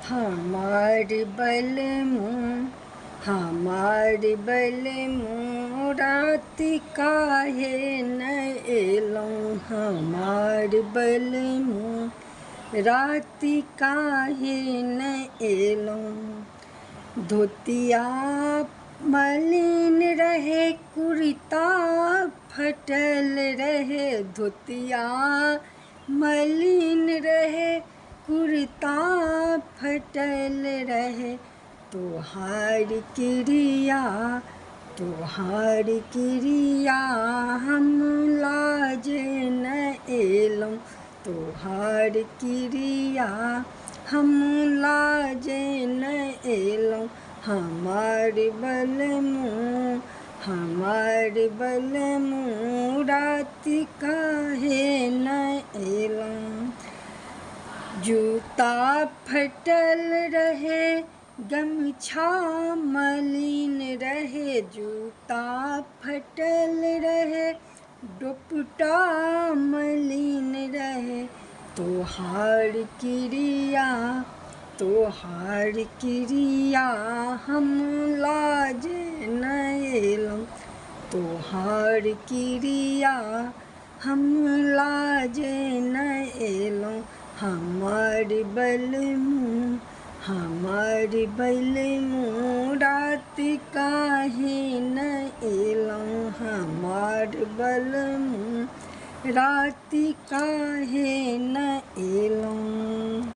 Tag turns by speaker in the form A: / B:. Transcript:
A: हमार बलमु राति काहे न एलौं। हमार बलमु राति काहे न एलौं। धोतिया मलिन रहे कुर्ता फटल रहे। धोतिया मलिन रहे कुर्ता फटल रहे। तोहार क्रिया हम लाज न एलौं। तोहार क्रिया हम लाज न एलौं। हमार बलमु राति काहे न एलौं। जूता फटल रहे गमछा मलिन रहे। जूता फटल रहे दुपट्टा मलिन रहे। तोहार क्रिया हम लाज न एलौं। तोहार क्रिया हम लाज न एलौं। हमार बलमु राति काहे न एलौं। हमार बलमु राति काहे न एलौं।